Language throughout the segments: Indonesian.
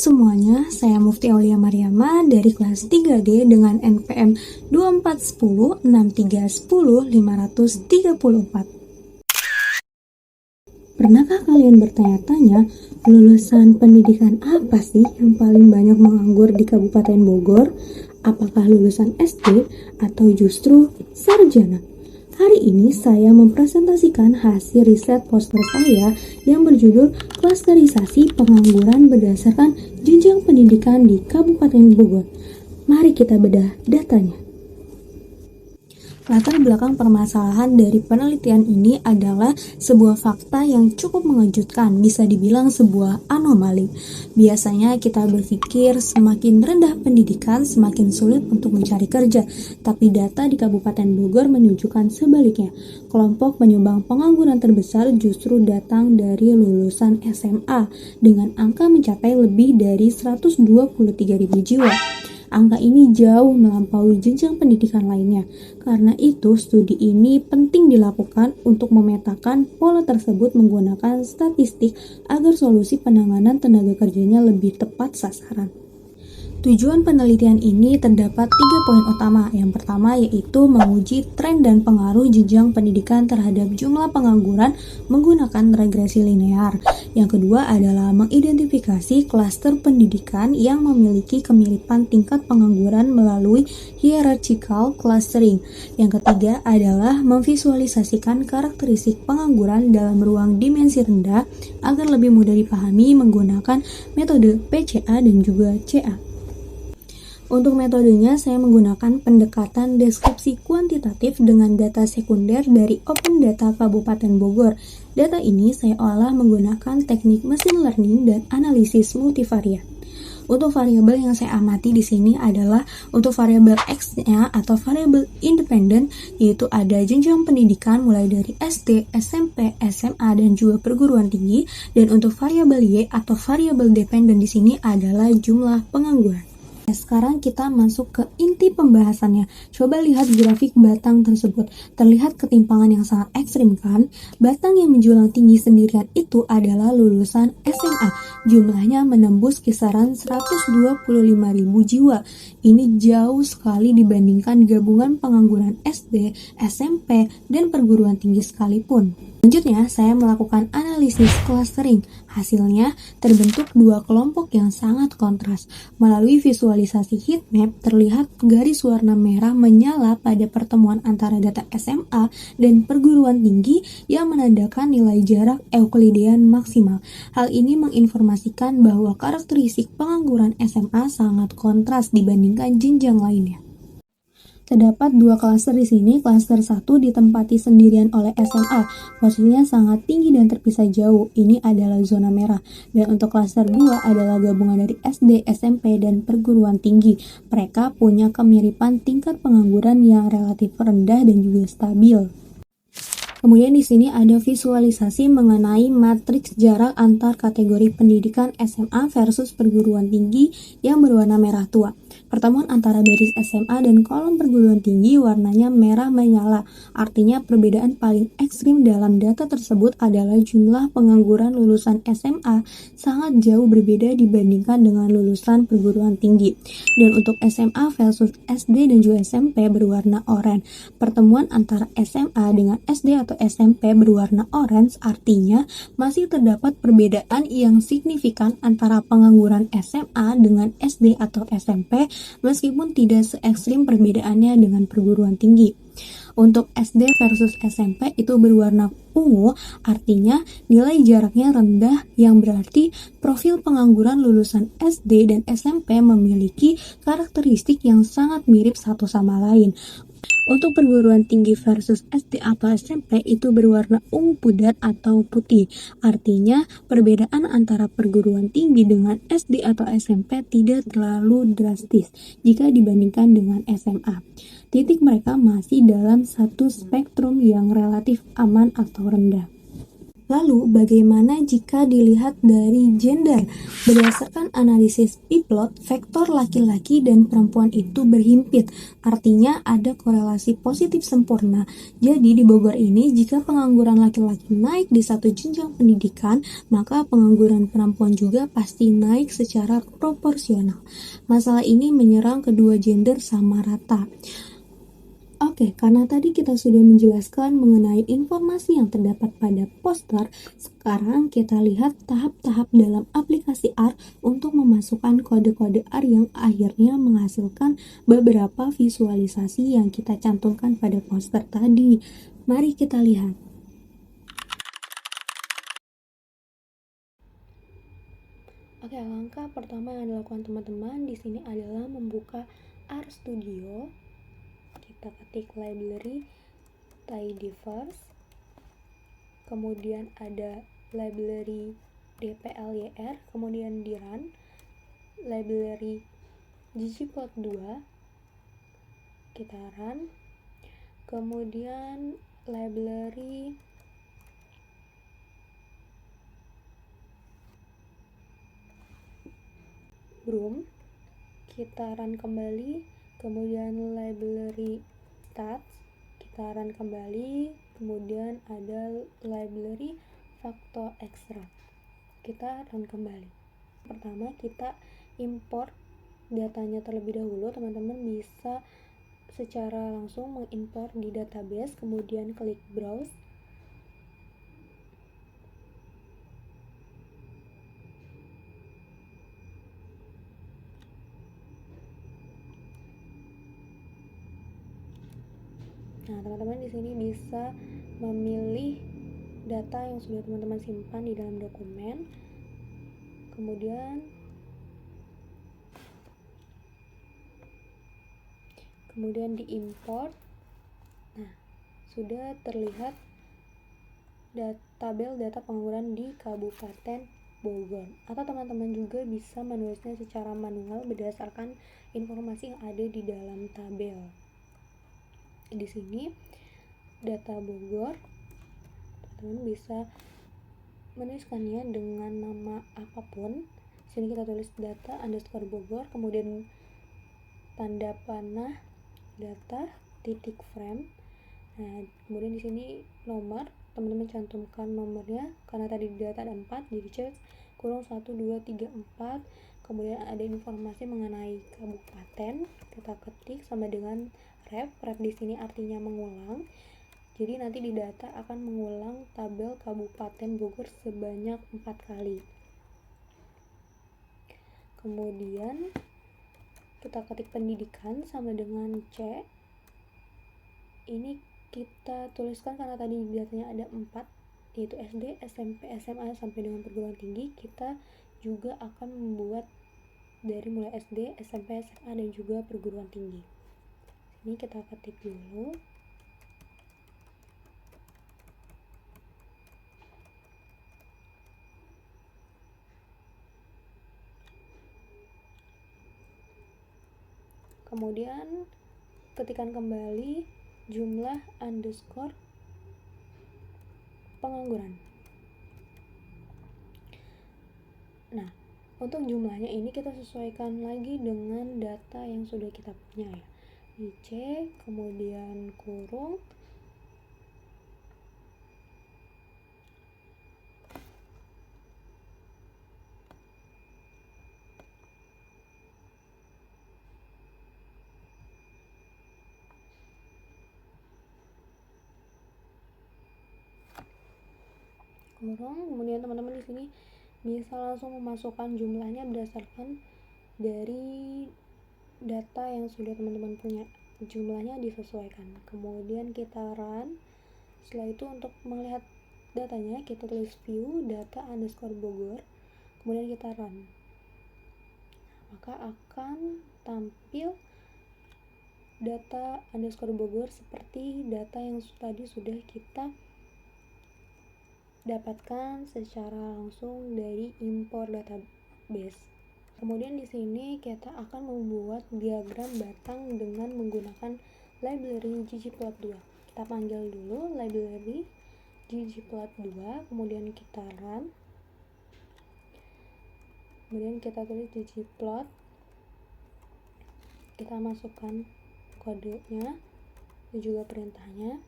semuanya, saya Mufti Aulia Mariama dari kelas 3D dengan NPM 2410 6310 534. Pernahkah kalian bertanya-tanya, lulusan pendidikan apa sih yang paling banyak menganggur di Kabupaten Bogor? Apakah lulusan SD atau justru sarjana? Hari ini saya mempresentasikan hasil riset poster saya yang berjudul Klasterisasi Pengangguran Berdasarkan Jenjang Pendidikan di Kabupaten Bogor. Mari kita bedah datanya. Latar belakang permasalahan dari penelitian ini adalah sebuah fakta yang cukup mengejutkan, bisa dibilang sebuah anomali. Biasanya kita berpikir semakin rendah pendidikan, semakin sulit untuk mencari kerja. Tapi data di Kabupaten Bogor menunjukkan sebaliknya. Kelompok penyumbang pengangguran terbesar justru datang dari lulusan SMA, dengan angka mencapai lebih dari 123.000 jiwa. Angka ini jauh melampaui jenjang pendidikan lainnya. Karena itu, studi ini penting dilakukan untuk memetakan pola tersebut menggunakan statistik agar solusi penanganan tenaga kerjanya lebih tepat sasaran. Tujuan penelitian ini terdapat 3 poin utama. Yang pertama yaitu menguji tren dan pengaruh jenjang pendidikan terhadap jumlah pengangguran menggunakan regresi linear. Yang kedua adalah mengidentifikasi klaster pendidikan yang memiliki kemiripan tingkat pengangguran melalui hierarchical clustering. Yang ketiga adalah memvisualisasikan karakteristik pengangguran dalam ruang dimensi rendah agar lebih mudah dipahami menggunakan metode PCA dan juga CA. Untuk metodenya, saya menggunakan pendekatan deskripsi kuantitatif dengan data sekunder dari Open Data Kabupaten Bogor. Data ini saya olah menggunakan teknik machine learning dan analisis multivariat. Untuk variabel yang saya amati di sini adalah untuk variabel X-nya atau variabel independen, yaitu ada jenjang pendidikan mulai dari SD, SMP, SMA, dan juga perguruan tinggi. Dan untuk variabel Y atau variabel dependen di sini adalah jumlah pengangguran. Sekarang kita masuk ke inti pembahasannya. Coba lihat grafik batang tersebut. Terlihat ketimpangan yang sangat ekstrim kan? Batang yang menjulang tinggi sendirian itu adalah lulusan SMA. Jumlahnya menembus kisaran 125.000 jiwa. Ini jauh sekali dibandingkan gabungan pengangguran SD, SMP, dan perguruan tinggi sekalipun. Selanjutnya, saya melakukan analisis clustering. Hasilnya, terbentuk dua kelompok yang sangat kontras. Melalui visualisasi heatmap, terlihat garis warna merah menyala pada pertemuan antara data SMA dan perguruan tinggi yang menandakan nilai jarak Euklidean maksimal. Hal ini menginformasikan bahwa karakteristik pengangguran SMA sangat kontras dibandingkan jenjang lainnya. Terdapat dua klaster di sini. Klaster 1 ditempati sendirian oleh SMA, posisinya sangat tinggi dan terpisah jauh. Ini adalah zona merah. Dan untuk klaster 2 adalah gabungan dari SD, SMP, dan perguruan tinggi. Mereka punya kemiripan tingkat pengangguran yang relatif rendah dan juga stabil. Kemudian di sini ada visualisasi mengenai matriks jarak antar kategori pendidikan SMA versus perguruan tinggi yang berwarna merah tua. Pertemuan antara garis SMA dan kolom perguruan tinggi warnanya merah menyala. Artinya perbedaan paling ekstrim dalam data tersebut adalah jumlah pengangguran lulusan SMA sangat jauh berbeda dibandingkan dengan lulusan perguruan tinggi. Dan untuk SMA versus SD dan juga SMP berwarna oranye. Pertemuan antara SMA dengan SD atau SMP berwarna orange artinya masih terdapat perbedaan yang signifikan antara pengangguran SMA dengan SD atau SMP meskipun tidak se ekstrim perbedaannya dengan perguruan tinggi. Untuk SD versus SMP itu berwarna ungu, artinya nilai jaraknya rendah yang berarti profil pengangguran lulusan SD dan SMP memiliki karakteristik yang sangat mirip satu sama lain. Untuk perguruan tinggi versus SD atau SMP itu berwarna ungu pudar atau putih. Artinya perbedaan antara perguruan tinggi dengan SD atau SMP tidak terlalu drastis jika dibandingkan dengan SMA. Titik mereka masih dalam satu spektrum yang relatif aman atau rendah. Lalu, bagaimana jika dilihat dari gender? Berdasarkan analisis Piplot, vektor laki-laki dan perempuan itu berhimpit, artinya ada korelasi positif sempurna. Jadi, di Bogor ini, jika pengangguran laki-laki naik di satu jenjang pendidikan, maka pengangguran perempuan juga pasti naik secara proporsional. Masalah ini menyerang kedua gender sama rata. Oke, karena tadi kita sudah menjelaskan mengenai informasi yang terdapat pada poster, sekarang kita lihat tahap-tahap dalam aplikasi R untuk memasukkan kode-kode R yang akhirnya menghasilkan beberapa visualisasi yang kita cantumkan pada poster tadi. Mari kita lihat. Oke, langkah pertama yang dilakukan teman-teman di sini adalah membuka R Studio. Kita ketik library tidyverse, kemudian ada library dplyr, kemudian di run library ggplot2, kita run, kemudian library broom, kita run kembali, kemudian library stats, kita run kembali, kemudian ada library factor extract, kita run kembali. Pertama kita import datanya terlebih dahulu. Teman-teman bisa secara langsung mengimport di database, kemudian klik browse. Nah, teman-teman di sini bisa memilih data yang sudah teman-teman simpan di dalam dokumen. Kemudian diimport. Nah, sudah terlihat tabel data pengangguran di Kabupaten Bogor. Atau teman-teman juga bisa menulisnya secara manual berdasarkan informasi yang ada di dalam tabel. Di sini data Bogor, teman-teman bisa menuliskannya dengan nama apapun. Sini kita tulis data underscore Bogor, kemudian tanda panah data titik frame. Nah, kemudian di sini nomor, teman-teman cantumkan nomornya karena tadi di data ada 4, jadi cek kurung 1 2 3 4. Kemudian ada informasi mengenai kabupaten, kita ketik sama dengan ref di sini artinya mengulang. Jadi nanti di data akan mengulang tabel Kabupaten Bogor sebanyak 4 kali. Kemudian kita ketik pendidikan sama dengan C. Ini kita tuliskan karena tadi datanya ada 4, yaitu SD, SMP, SMA sampai dengan perguruan tinggi. Kita juga akan membuat dari mulai SD, SMP, SMA dan juga perguruan tinggi. Ini kita ketik dulu. Kemudian ketikkan kembali jumlah underscore pengangguran. Nah, untuk jumlahnya ini kita sesuaikan lagi dengan data yang sudah kita punya ya. Dicek, kemudian kurung, kemudian teman-teman di sini bisa langsung memasukkan jumlahnya berdasarkan dari data yang sudah teman-teman punya. Jumlahnya disesuaikan. Kemudian kita run. Setelah itu untuk melihat datanya kita tulis view data underscore Bogor, kemudian kita run. Maka akan tampil data underscore Bogor seperti data yang tadi sudah kita dapatkan secara langsung dari import database. Kemudian di sini kita akan membuat diagram batang dengan menggunakan library ggplot2. Kita panggil dulu library ggplot 2, kemudian kita run, kemudian kita tulis ggplot, kita masukkan kodenya dan juga perintahnya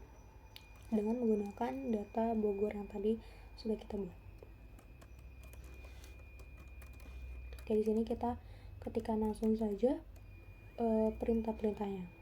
dengan menggunakan data Bogor yang tadi sudah kita buat. Oke, di sini kita ketikkan langsung saja perintah-perintahnya.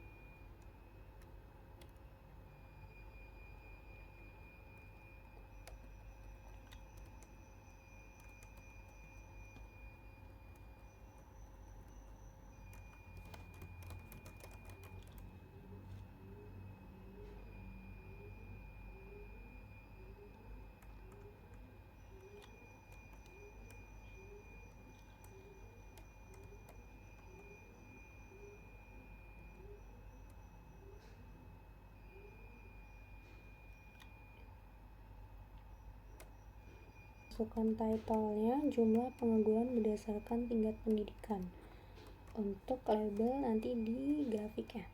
Masukkan title-nya jumlah pengangguran berdasarkan tingkat pendidikan. Untuk label nanti di grafiknya.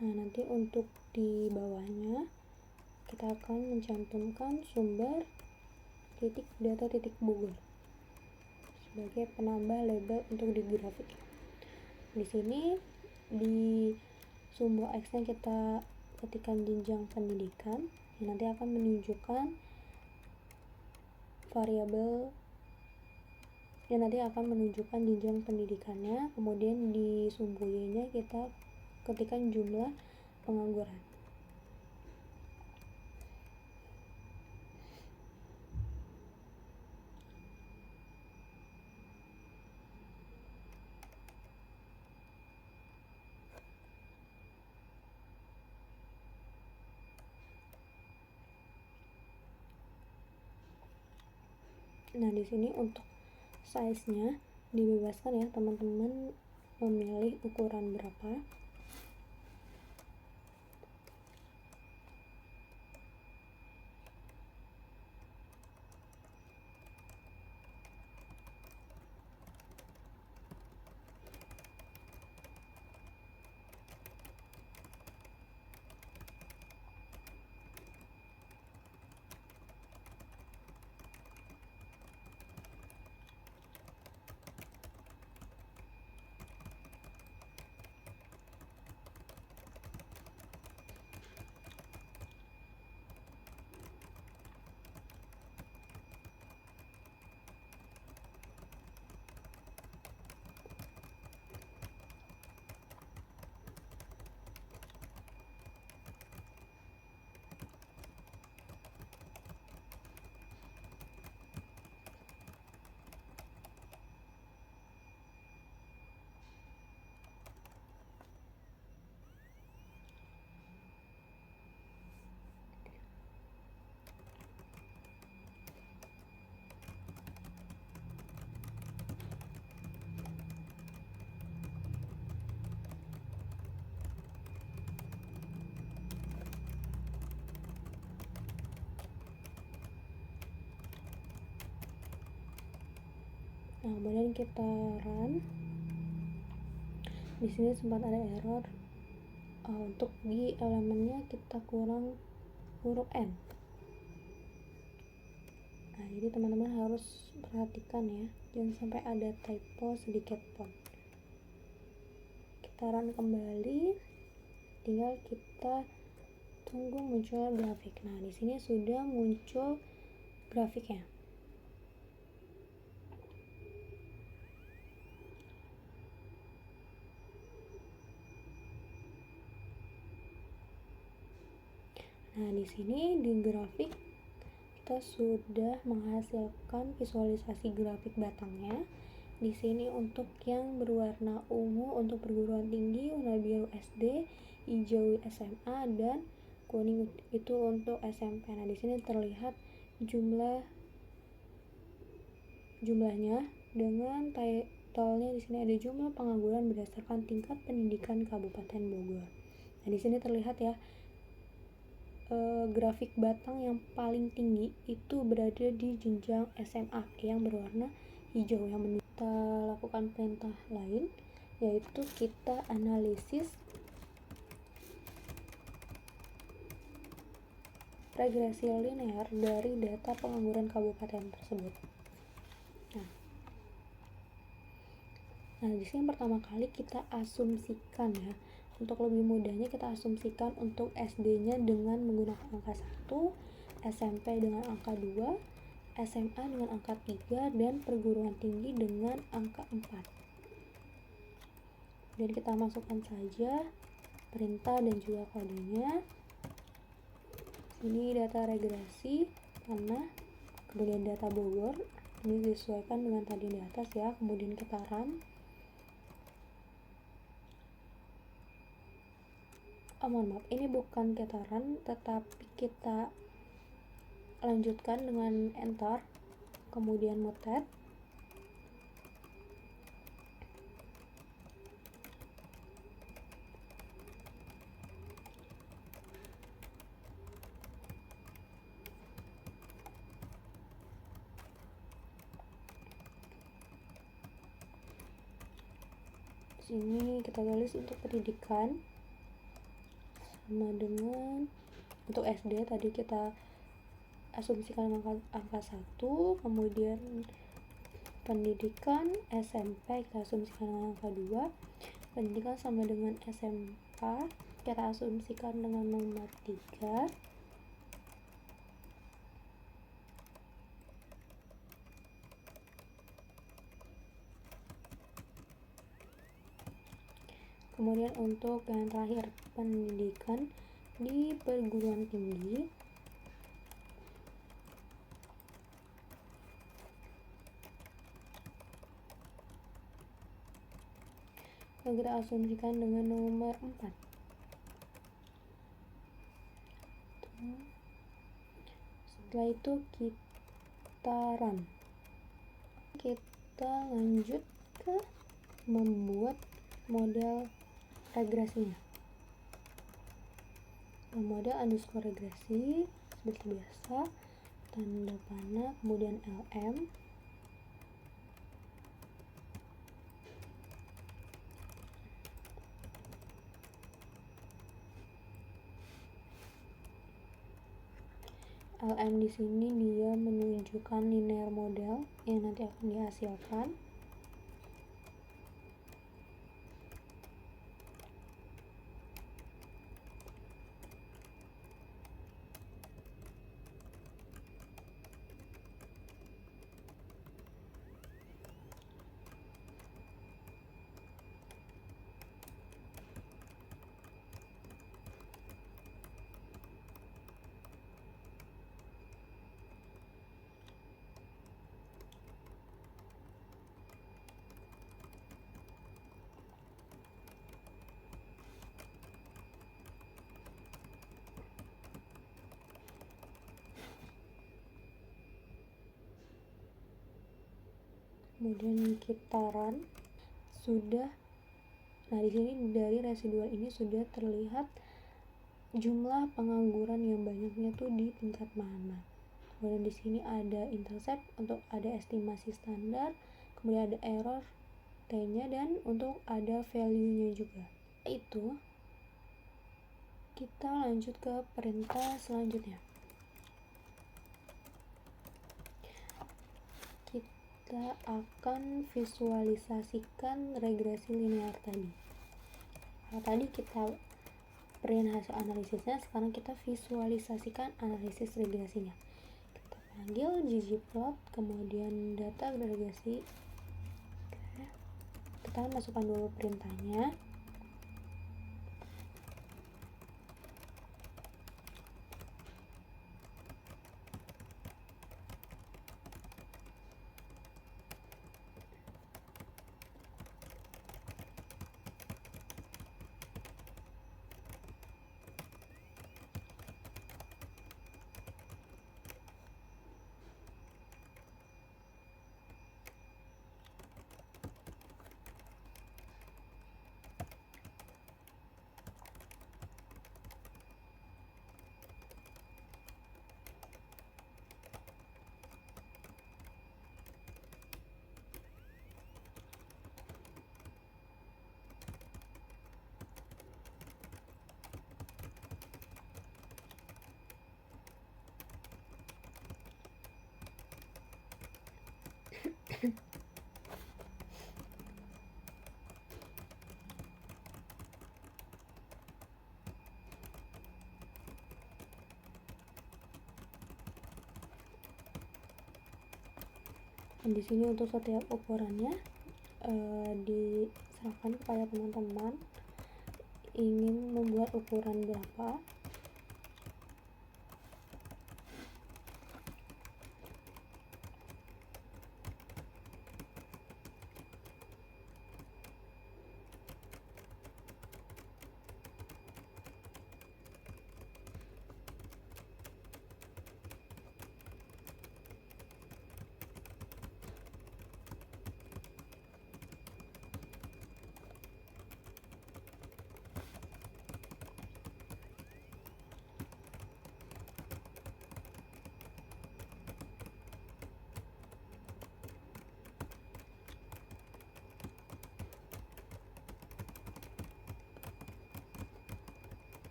Nah, nanti untuk di bawahnya kita akan mencantumkan sumber titik data titik Bogor sebagai penambah label untuk di grafik. Di sini di sumber X-nya kita ketikkan jenjang pendidikan yang nanti akan menunjukkan variabel yang nanti akan menunjukkan jenjang pendidikannya. Kemudian di sumber Y-nya kita ketikkan jumlah pengangguran. Nah, di sini untuk size-nya dibebaskan ya, teman-teman memilih ukuran berapa. Nah, kemudian kita run. Di sini sempat ada error. Untuk di elemennya kita kurang huruf N. Nah, jadi teman-teman harus perhatikan ya, jangan sampai ada typo sedikit pun. Kita run kembali, tinggal kita tunggu muncul grafik. Nah, di sini sudah muncul grafiknya. Nah, di sini di grafik kita sudah menghasilkan visualisasi grafik batangnya. Di sini untuk yang berwarna ungu untuk perguruan tinggi, warna biru SD, hijau SMA, dan kuning itu untuk SMP. Nah, di sini terlihat jumlahnya dengan title-nya. Di sini ada jumlah pengangguran berdasarkan tingkat pendidikan Kabupaten Bogor. Nah, di sini terlihat ya, grafik batang yang paling tinggi itu berada di jenjang SMA yang berwarna hijau yang menunjukkan kita lakukan perintah lain, yaitu kita analisis regresi linear dari data pengangguran kabupaten tersebut. Nah, di sini pertama kali kita asumsikan ya. Untuk lebih mudahnya kita asumsikan untuk SD-nya dengan menggunakan angka 1, SMP dengan angka 2, SMA dengan angka 3, dan perguruan tinggi dengan angka 4. Jadi kita masukkan saja perintah dan juga kodenya. Ini data regresi tanah, kemudian data Bogor. Ini disesuaikan dengan tadi di atas ya, kemudian kita run. Mohon maaf, ini bukan kita run, tetapi kita lanjutkan dengan enter, kemudian mutet. Sini kita tulis untuk pendidikan sama dengan untuk SD tadi kita asumsikan angka 1, kemudian pendidikan SMP kita asumsikan angka 2, pendidikan sama dengan SMA kita asumsikan dengan nomor 3, kemudian untuk yang terakhir pendidikan di perguruan tinggi yang kita asumsikan dengan nomor 4. Setelah itu kita run, kita lanjut ke membuat model regresinya. Model underscore regresi seperti biasa, tanda panah, kemudian LM, LM di sini dia menunjukkan linear model yang nanti akan dihasilkan. Kemudian kita run. Sudah. Nah, di sini dari residual ini sudah terlihat jumlah pengangguran yang banyaknya tuh di tingkat mana. Kemudian di sini ada intercept untuk ada estimasi standar, kemudian ada error T-nya, dan untuk ada value-nya juga. Itu kita lanjut ke perintah selanjutnya. Kita akan visualisasikan regresi linear tadi. Nah, tadi kita print hasil analisisnya, sekarang kita visualisasikan analisis regresinya. Kita panggil ggplot, kemudian data regresi. Kita masukkan dulu perintahnya. Di sini untuk setiap ukurannya diserahkan kepada teman-teman ingin membuat ukuran berapa.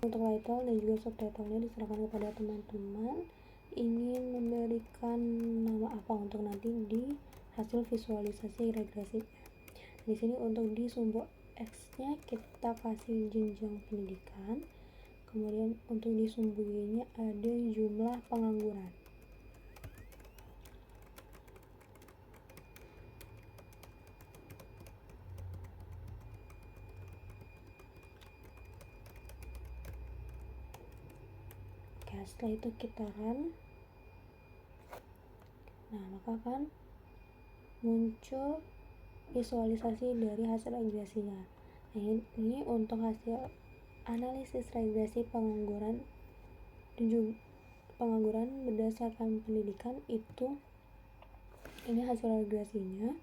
Untuk title dan juga subtitlenya diserahkan kepada teman-teman ingin memberikan nama apa untuk nanti di hasil visualisasi regresi. Di sini untuk di sumbu X-nya kita kasih jenjang pendidikan. Kemudian untuk di sumbu Y-nya ada jumlah pengangguran. Setelah itu kita run, nah maka akan muncul visualisasi dari hasil regresinya. Nah, ini untuk hasil analisis regresi pengangguran dan juga pengangguran berdasarkan pendidikan itu. Ini hasil regresinya,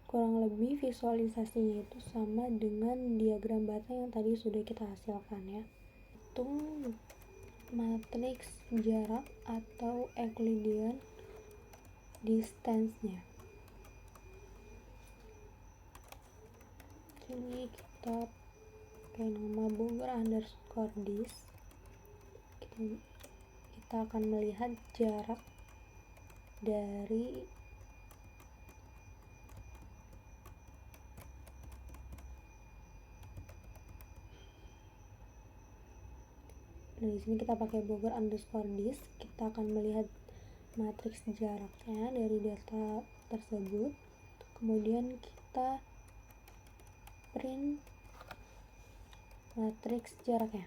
kurang lebih visualisasinya itu sama dengan diagram bata yang tadi sudah kita hasilkan ya. Hitung matriks jarak atau Euclidean distance-nya. Ini kita pakai nama Bogor underscore dis. Kita akan melihat jarak dari di sini kita pakai Bogor underscore dis. Kita akan melihat matriks jaraknya dari data tersebut. Kemudian kita print matriks jaraknya.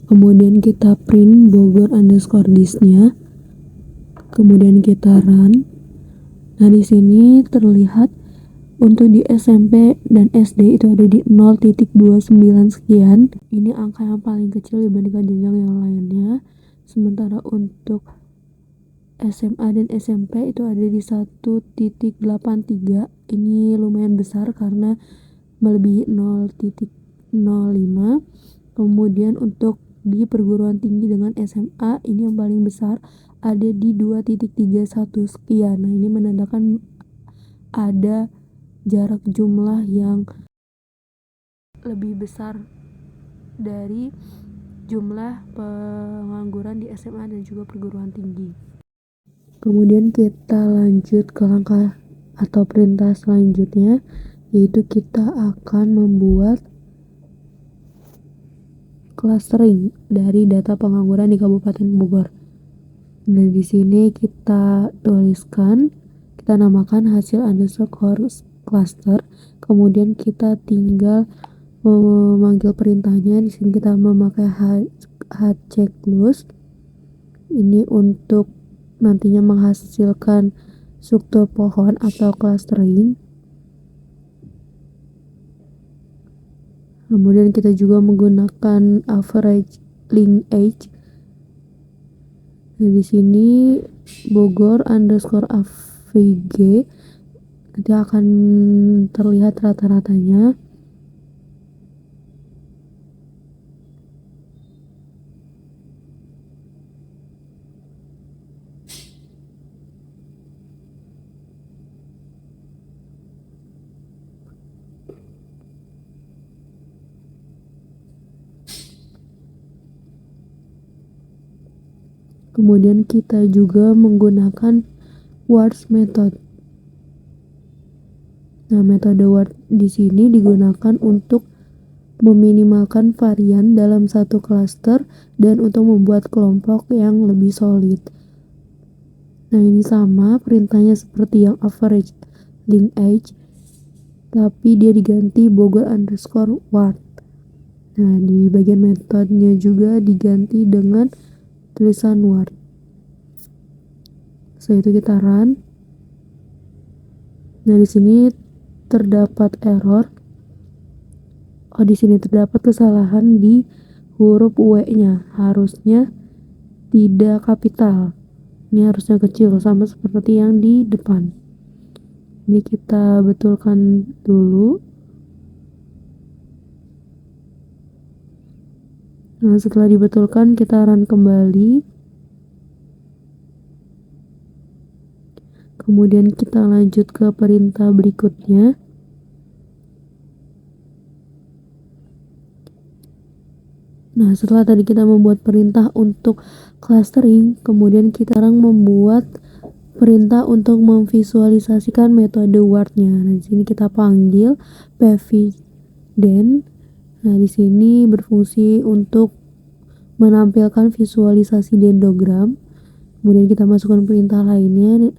Kemudian kita print Bogor underscore dis-nya. Kemudian kita run. Nah, di sini terlihat untuk di SMP dan SD itu ada di 0.29 sekian. Ini angka yang paling kecil dibandingkan jenjang yang lainnya. Sementara untuk SMA dan SMP itu ada di 1.83. Ini lumayan besar karena melebihi 0.05. Kemudian untuk di perguruan tinggi dengan SMA ini yang paling besar ada di 2.31 sekian. Nah, ini menandakan ada jarak jumlah yang lebih besar dari jumlah pengangguran di SMA dan juga perguruan tinggi. Kemudian kita lanjut ke langkah atau perintah selanjutnya, yaitu kita akan membuat clustering dari data pengangguran di Kabupaten Bogor. Nah, di sini kita tuliskan, kita namakan hasil underscore cluster. Kemudian kita tinggal memanggil perintahnya. Di sini kita memakai hchecklist ini untuk nantinya menghasilkan struktur pohon atau clustering. Kemudian kita juga menggunakan average linkage. Nah, di sini Bogor underscore AVG nanti akan terlihat rata-ratanya. Kemudian kita juga menggunakan words method. Nah, metode word di sini digunakan untuk meminimalkan varian dalam satu cluster dan untuk membuat kelompok yang lebih solid. Nah, ini sama perintahnya seperti yang average linkage, tapi dia diganti Bogor underscore word. Nah, di bagian metodenya juga diganti dengan tulisan word. Setelah itu kita run. Nah, di sini terdapat error. Di sini terdapat kesalahan di huruf W-nya. Harusnya tidak kapital. Ini harusnya kecil sama seperti yang di depan. Ini kita betulkan dulu. Nah, setelah dibetulkan kita run kembali. Kemudian kita lanjut ke perintah berikutnya. Nah, setelah tadi kita membuat perintah untuk clustering, kemudian kita sekarang membuat perintah untuk memvisualisasikan metode word-nya. Nah, di sini kita panggil pvden. Nah, di sini berfungsi untuk menampilkan visualisasi dendrogram. Kemudian kita masukkan perintah lainnya.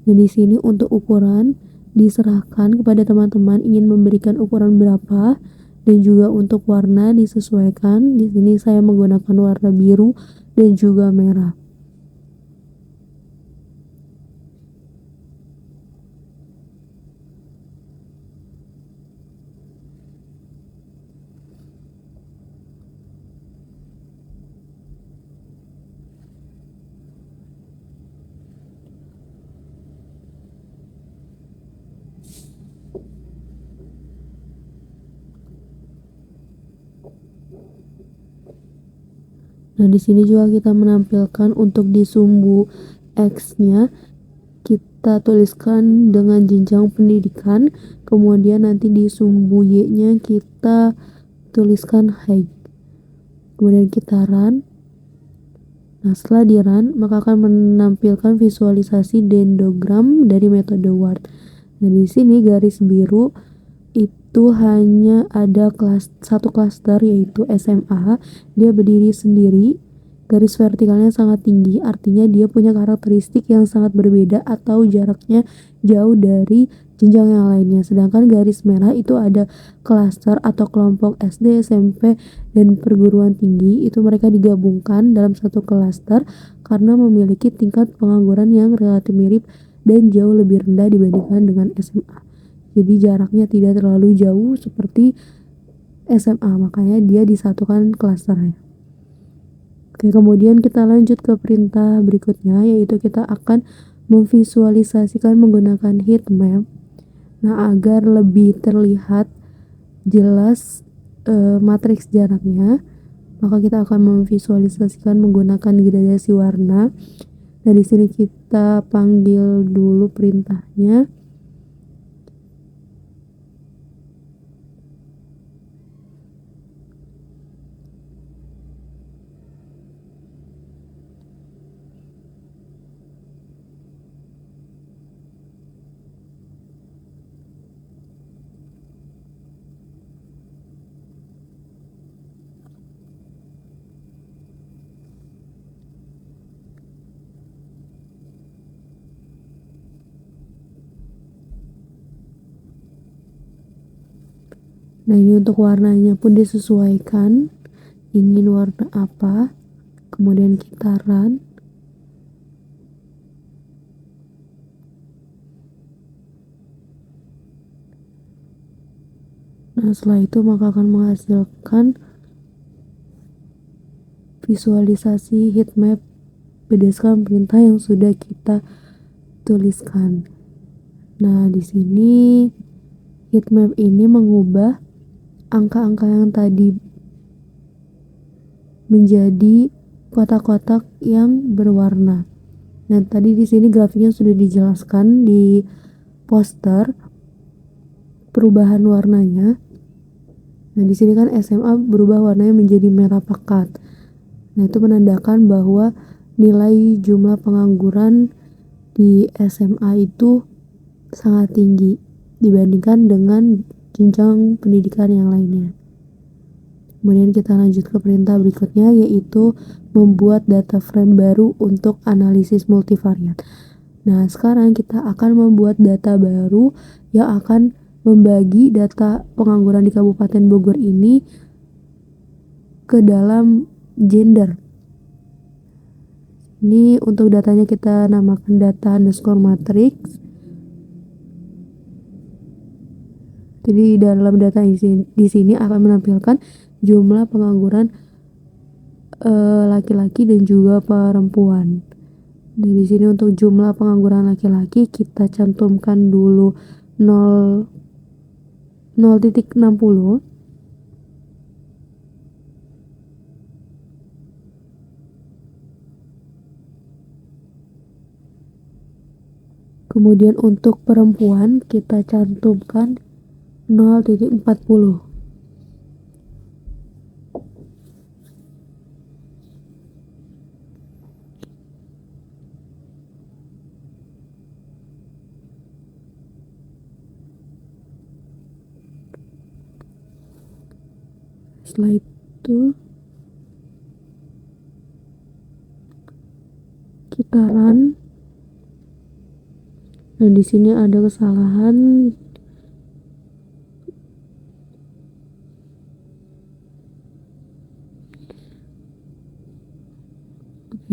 Dan di sini untuk ukuran diserahkan kepada teman-teman ingin memberikan ukuran berapa, dan juga untuk warna disesuaikan. Di sini saya menggunakan warna biru dan juga merah. Nah, di sini juga kita menampilkan untuk di sumbu X-nya kita tuliskan dengan jenjang pendidikan, kemudian nanti di sumbu Y-nya kita tuliskan height. Kemudian kita run. Nah, setelah di run, maka akan menampilkan visualisasi dendrogram dari metode word. Nah, di sini garis biru itu hanya ada satu klaster yaitu SMA. Dia berdiri sendiri, garis vertikalnya sangat tinggi, artinya dia punya karakteristik yang sangat berbeda atau jaraknya jauh dari jenjang yang lainnya. Sedangkan garis merah itu ada klaster atau kelompok SD, SMP, dan perguruan tinggi. Itu mereka digabungkan dalam satu klaster karena memiliki tingkat pengangguran yang relatif mirip dan jauh lebih rendah dibandingkan dengan SMA. Jadi jaraknya tidak terlalu jauh seperti SMA, makanya dia disatukan klasternya. Oke, kemudian kita lanjut ke perintah berikutnya, yaitu kita akan memvisualisasikan menggunakan heat map. Nah, agar lebih terlihat jelas matriks jaraknya, maka kita akan memvisualisasikan menggunakan gradasi warna. Nah, di sini kita panggil dulu perintahnya. Nah, ini untuk warnanya pun disesuaikan, ingin warna apa, kemudian kita run. Nah, setelah itu maka akan menghasilkan visualisasi heat map berdasarkan perintah yang sudah kita tuliskan. Nah, di sini heat map ini mengubah angka-angka yang tadi menjadi kotak-kotak yang berwarna. Nah, tadi di sini grafiknya sudah dijelaskan di poster perubahan warnanya. Nah, di sini kan SMA berubah warnanya menjadi merah pekat. Nah, itu menandakan bahwa nilai jumlah pengangguran di SMA itu sangat tinggi dibandingkan dengan jenjang pendidikan yang lainnya. Kemudian kita lanjut ke perintah berikutnya, yaitu membuat data frame baru untuk analisis multivariat. Nah, sekarang kita akan membuat data baru yang akan membagi data pengangguran di Kabupaten Bogor ini ke dalam gender. Ini untuk datanya kita namakan data underscore matrix. Jadi dalam data di sini akan menampilkan jumlah pengangguran laki-laki dan juga perempuan. Dan di sini untuk jumlah pengangguran laki-laki kita cantumkan dulu 0,60. Kemudian untuk perempuan kita cantumkan 0,40. Setelah itu kita run. Nah, di sini ada kesalahan.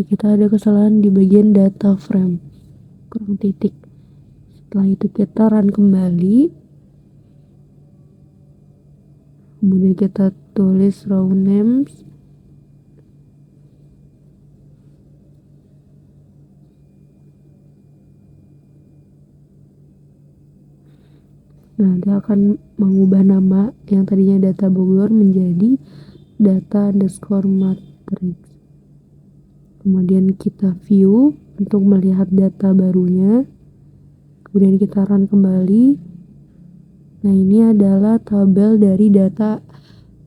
Kita ada kesalahan di bagian data frame, kurang titik. Setelah itu kita run kembali. Kemudian kita tulis row names. Nah, dia akan mengubah nama yang tadinya data Bogor menjadi data underscore matrix. Kemudian kita view untuk melihat data barunya. Kemudian kita run kembali. Nah, ini adalah tabel dari data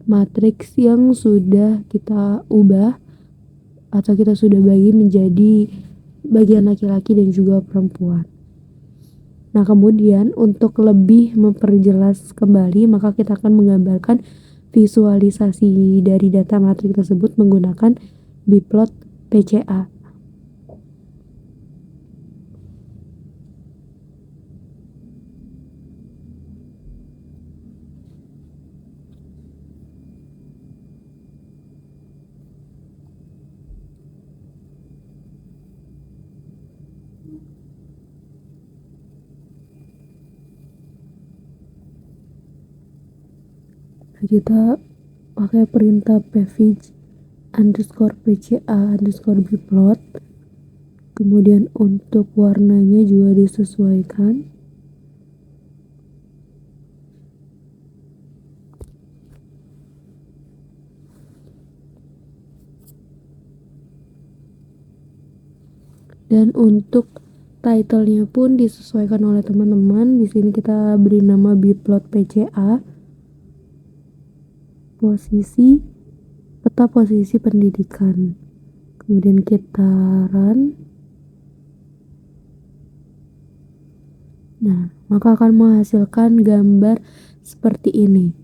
matriks yang sudah kita ubah atau kita sudah bagi menjadi bagian laki-laki dan juga perempuan. Nah, kemudian untuk lebih memperjelas kembali, maka kita akan menggambarkan visualisasi dari data matriks tersebut menggunakan biplot PCA. Kita pakai perintah pvg underscore pca underscore biplot. Kemudian untuk warnanya juga disesuaikan. Dan untuk title-nya pun disesuaikan oleh teman-teman. Di sini kita beri nama biplot PCA. Peta posisi pendidikan. Kemudian kita run. Nah, maka akan menghasilkan gambar seperti ini.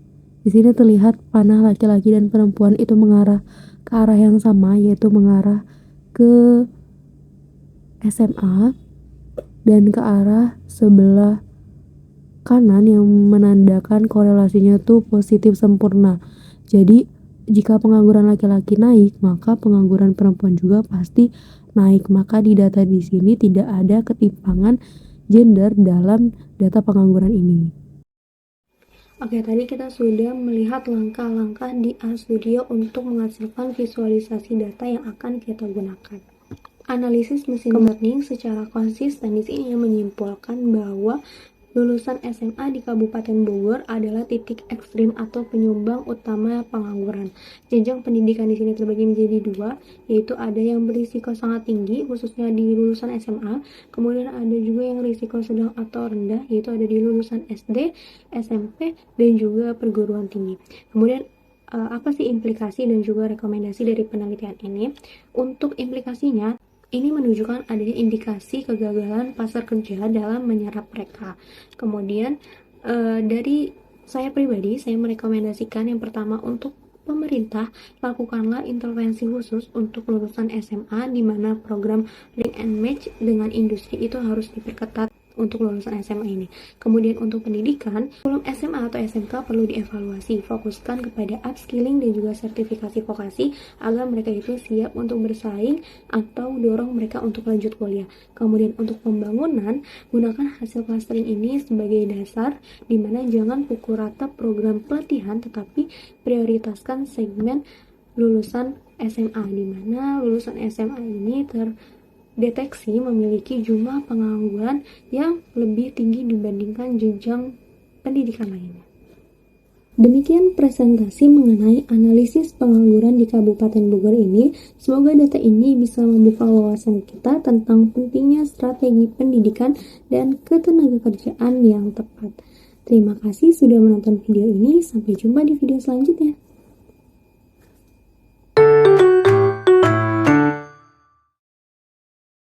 Di sini terlihat panah laki-laki dan perempuan itu mengarah ke arah yang sama, yaitu mengarah ke SMA dan ke arah sebelah kanan yang menandakan korelasinya tuh positif sempurna. Jadi jika pengangguran laki-laki naik, maka pengangguran perempuan juga pasti naik. Maka di data di sini tidak ada ketimpangan gender dalam data pengangguran ini. Oke, tadi kita sudah melihat langkah-langkah di RStudio untuk menghasilkan visualisasi data yang akan kita gunakan. Analisis mesin learning secara konsisten di sini menyimpulkan bahwa lulusan SMA di Kabupaten Bogor adalah titik ekstrim atau penyumbang utama pengangguran. Jenjang pendidikan di sini terbagi menjadi dua, yaitu ada yang berisiko sangat tinggi, khususnya di lulusan SMA, kemudian ada juga yang risiko sedang atau rendah, yaitu ada di lulusan SD, SMP, dan juga perguruan tinggi. Kemudian apa sih implikasi dan juga rekomendasi dari penelitian ini? Untuk implikasinya, ini menunjukkan adanya indikasi kegagalan pasar kerja dalam menyerap mereka. Kemudian dari saya pribadi, saya merekomendasikan yang pertama untuk pemerintah, lakukanlah intervensi khusus untuk lulusan SMA di mana program link and match dengan industri itu harus diperketat untuk lulusan SMA ini. Kemudian untuk pendidikan, kurikulum SMA atau SMK perlu dievaluasi, fokuskan kepada upskilling dan juga sertifikasi vokasi agar mereka itu siap untuk bersaing atau dorong mereka untuk lanjut kuliah. Kemudian untuk pembangunan, gunakan hasil clustering ini sebagai dasar di mana jangan pukul rata program pelatihan tetapi prioritaskan segmen lulusan SMA di mana lulusan SMA ini deteksi memiliki jumlah pengangguran yang lebih tinggi dibandingkan jenjang pendidikan lainnya. Demikian presentasi mengenai analisis pengangguran di Kabupaten Bogor ini. Semoga data ini bisa membuka wawasan kita tentang pentingnya strategi pendidikan dan ketenagakerjaan yang tepat. Terima kasih sudah menonton video ini. Sampai jumpa di video selanjutnya.